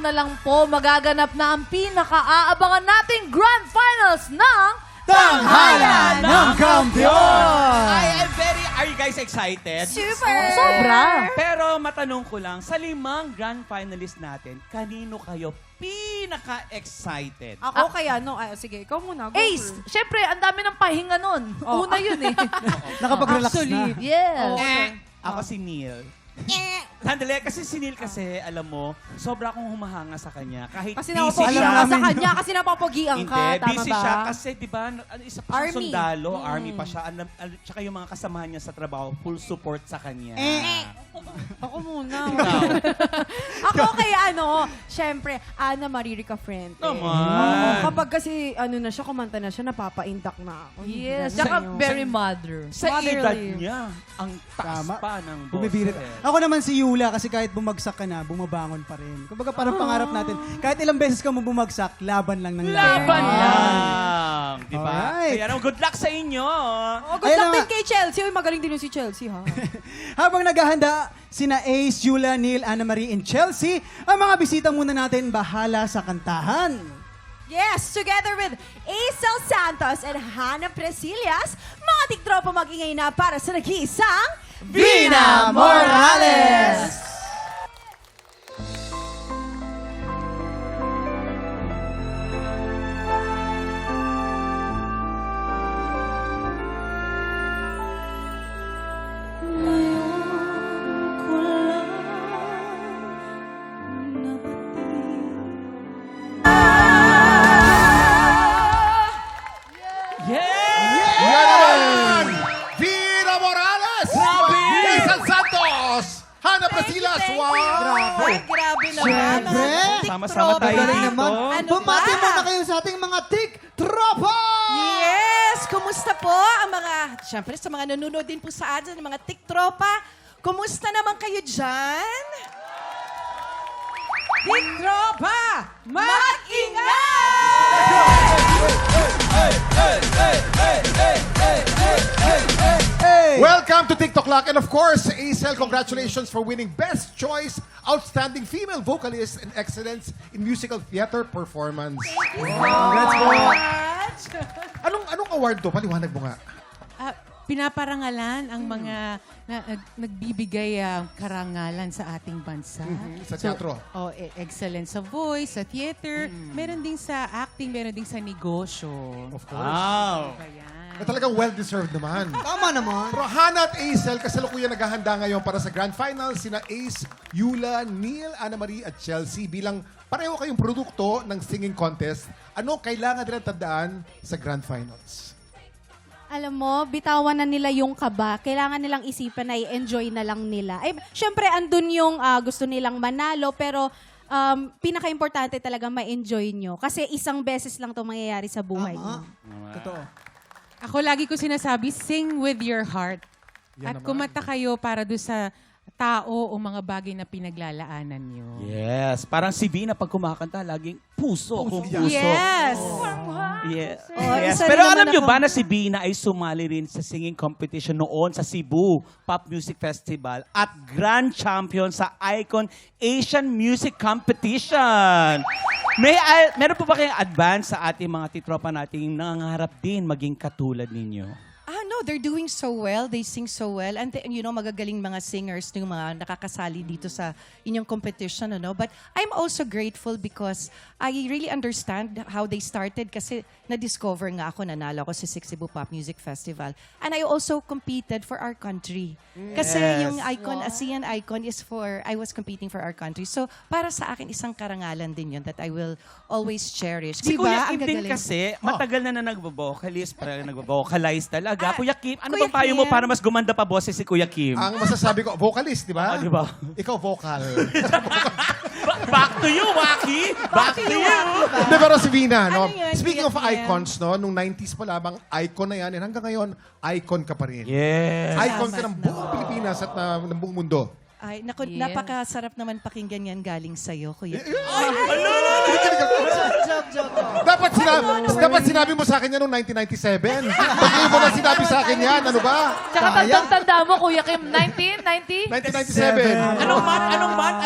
na lang po magaganap na ang pinaka-aabangan nating Grand Finals ng Tanghalan ng Kampiyon! Are you guys excited? Super! Sobra! Pero matanong ko lang, sa 5 grand finalist natin, kanino kayo pinaka-excited? Ako kaya, no? Ay, sige, ikaw muna. Go Ace, first. syempre, ang dami ng pahinga nun. Oh. Una yun eh. Nakapag-relax Actually, na. Yes. Ako si Neil. Sandali, kasi si Neil kasi, alam mo, sobra akong humahanga sa kanya. Kahit Kasi busy napapogian siya. ka sa kanya, kasi napapogian Hindi, ka, tama busy ba? siya kasi, di ba, isa pa siyang Army. sundalo, army pa siya. Tsaka yung mga kasamahan niya sa trabaho, full support sa kanya. Ako muna. Ikaw. Ako kay syempre, Ana Maririca Frente. Naman. Kapag kasi, na siya, kumanta na siya, napapaindak na ako. Yes. Ganun Tsaka sa'yo. very mother. Sa Motherly. edad niya, ang taas Tama. pa ng Bumibirit. boses. Ako naman si Yula kasi kahit bumagsak ka na, bumabangon pa rin. Kumbaga parang pangarap natin. Kahit ilang beses ka mo bumagsak, laban lang ng Laban Ah. lang! Di ba? Alright. Kaya naman, good luck sa inyo! Oh, good Ayun luck na din nga. kay Chelsea. Uy, magaling din yung si Chelsea, ha? Habang naghahanda, sina Ace, Yula, Neil, Anna Marie, and Chelsea, ang mga bisita muna natin bahala sa kantahan. Yes, together with Aisel Santos and Hannah Presillas, mga tiktropa mag-ingay na para sa nag-iisang Vina Morales! Yan! Vina Morales! Hazel Santos! Hannah Presillas! Wow! Ay, grabe naman. Siyempre. Sama-sama tayo Magaling dito. naman. Ano Bumati ba? muna kayo sa ating mga tik-tropa! Yes! Kumusta po ang mga, syempre sa mga nanonood din po sa atin, mga tiktropa, kumusta naman kayo dyan? Tiktropa! Hey! Welcome to TikTok Lock. And of course, Hazel, congratulations for winning Best Choice Outstanding Female Vocalist and Excellence in Musical Theater Performance. Congrats po! Anong award to? Paliwanag mo nga. Pinaparangalan ang mga nagbibigay karangalan sa ating bansa. Sa teatro. Excellence sa voice, sa theater, meron din sa acting, meron din sa negosyo. Of course. Wow! Ayan. Na talagang well-deserved naman. Tama naman. Pero Hannah at Hazel, kasalukuyan naghahanda ngayon para sa Grand Final, sina Ace, Yula, Neil, Anna Marie at Chelsea. Bilang pareho kayong produkto ng singing contest, ano kailangan nila tandaan sa Grand Finals? Alam mo, bitawan na nila yung kaba. Kailangan nilang isipan na i-enjoy na lang nila. Ay, syempre, andun yung gusto nilang manalo, pero pinaka-importante talaga ma-enjoy nyo. Kasi isang beses lang to mangyayari sa buhay nyo. Totoo. Ako lagi ko sinasabi, sing with your heart. Yan At naman. kumanta kayo para doon sa tao o mga bagay na pinaglalaanan nyo. Yes. Parang si Vina pag kumakanta, laging puso. Kung puso. Yes! Yes. Oh, Yes. isa Pero rin alam naman nyo ako. ba na si Bina ay sumali rin sa singing competition noon sa Cebu Pop Music Festival at Grand Champion sa Icon Asian Music Competition. Meron po ba kayong advance sa ating mga titropa nating nangangarap din maging katulad ninyo? No, they're doing so well. They sing so well. And magagaling mga singers yung mga nakakasali dito sa inyong competition, But I'm also grateful because I really understand how they started kasi na-discover nga ako, nanalo ako sa Cebu Pop Music Festival. And I also competed for our country. Kasi yung icon, ASEAN icon is I was competing for our country. So, para sa akin, isang karangalan din yun that I will always cherish. Si Diba? Kuya Ang Kim din gagaling. kasi, matagal na nag-vocalist, parang nag-vocalize talaga. Kuya Kim, ano Kuya bang payo mo Kim? para mas gumanda pa boses si Kuya Kim? Ang masasabi ko, vocalist, di ba? di ba? Ikaw vocal. Back to you, Waki! Back to you! Hindi, pero si Vina, no? Ano yun, Speaking of Kuya Kim? icons, no? Nung 90s pa lamang, icon na yan. And hanggang ngayon, icon ka pa rin. Yes. Icon ka ng Salamat buong Pilipinas at ng buong mundo. Ay, naku, Yes. napakasarap naman pakinggan yan galing sa'yo, Kuya. Dapat sinabi mo sa akin yan noong 1997. Pagkili mo na sinabi sa akin yan, ano ba? Tsaka tanda mo, Kuya Kim, 1990? 1997.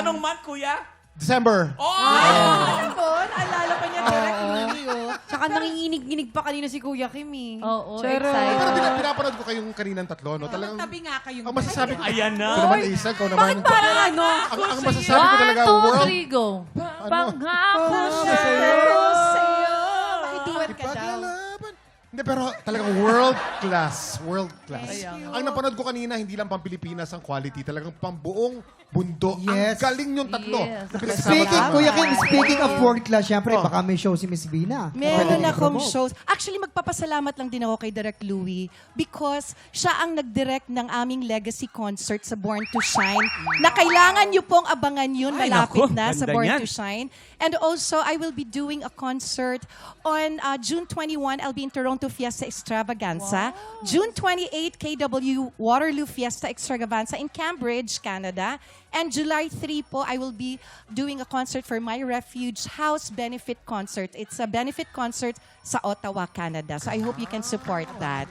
Anong month, Kuya? December. Bon, alala pa niya direct Louie, oh. Tsaka nanginginig-ginig pa kanina si Kuya Kim eh. Oo, Pero excited. pinapanood ko kayong kaninang tatlo, no? Talagang, Tabi nga kayong ang masasabi ko, Ayan na. ito naman, Isa, ikaw naman. Bakit parang ano? Ang masasabi ko talaga, 1, 2, world, 3, go. Pangako Pero sa'yo. sa'yo, makiduet ka daw. Ipaglalaban. Hindi, pero talagang world class. World class. Ang napanood ko kanina, hindi lang pang Pilipinas ang quality. Talagang pang buong mundo. Yes. Ang galing yung tatlo. Yes. Na pinagsama-sama. Kuya Kim, speaking of world class, syempre, baka may show si Miss Bina. Meron Pwede akong i-promote. shows. Actually, magpapasalamat lang din ako kay Direk Louie because siya ang nag-direct ng aming legacy concert sa Born to Shine na kailangan niyo pong abangan yun. Ay, Malapit naku, na sa ganda Born niyan. to Shine. And also, I will be doing a concert on June 21. I'll be in Toronto Fiesta Extravaganza. June 28, KW Waterloo Fiesta Extravaganza in Cambridge, Canada. And July 3 po, I will be doing a concert for My Refuge House Benefit Concert. It's a benefit concert sa Ottawa, Canada. So I hope you can support that.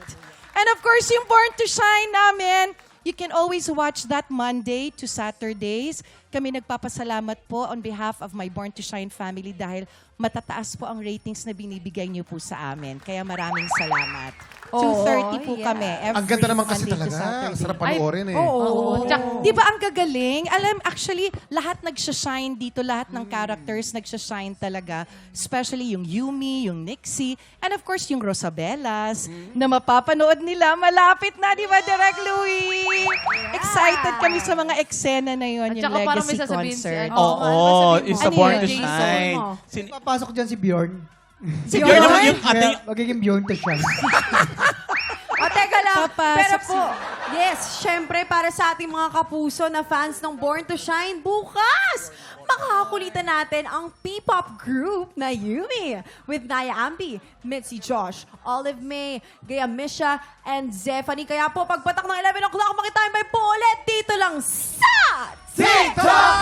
And of course, yung Born to Shine namin, you can always watch that Monday to Saturdays. Kami nagpapasalamat po on behalf of my Born to Shine family dahil matataas po ang ratings na binibigay niyo po sa amin. Kaya maraming salamat. 2:30 po kami every Ang ganda naman kasi Monday to talaga. Ang Saturday. sarap panoorin eh. Oo. Di ba ang gagaling? Alam, actually, lahat nagsashine dito, lahat ng characters nagsashine talaga. Especially yung Yumi, yung Nixie, and of course, yung Rosabellas, na mapapanood nila. Malapit na, di ba, Direk Louie? Excited kami sa mga eksena na yun, At yung saka parang may legacy sasabihin si concert. ano. Oo, it's a Ano Born yun? to Jason, Shine. mo. Papasok dyan si Bjorn. Si Yun naman Bjorn? yung ate. Magiging Bjorn to siya. O, teka lang. Papasok Pero si- po, yes, syempre, para sa ating mga kapuso na fans ng Born to Shine, bukas, makakakulitan natin ang P-pop group na Yumi with Naya Ambi, Mitzi Josh, Olive May, Gaya Misha, and Zephanie. Kaya po, pagpatak ng 11 o'clock, makitime po ulit dito lang sa TikTok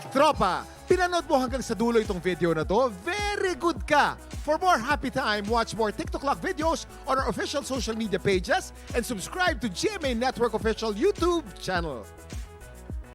Tropa, pinanood mo hanggang sa dulo itong video na to? Very good ka! For more happy time, watch more TikTok Clock videos on our official social media pages and subscribe to GMA Network official YouTube channel.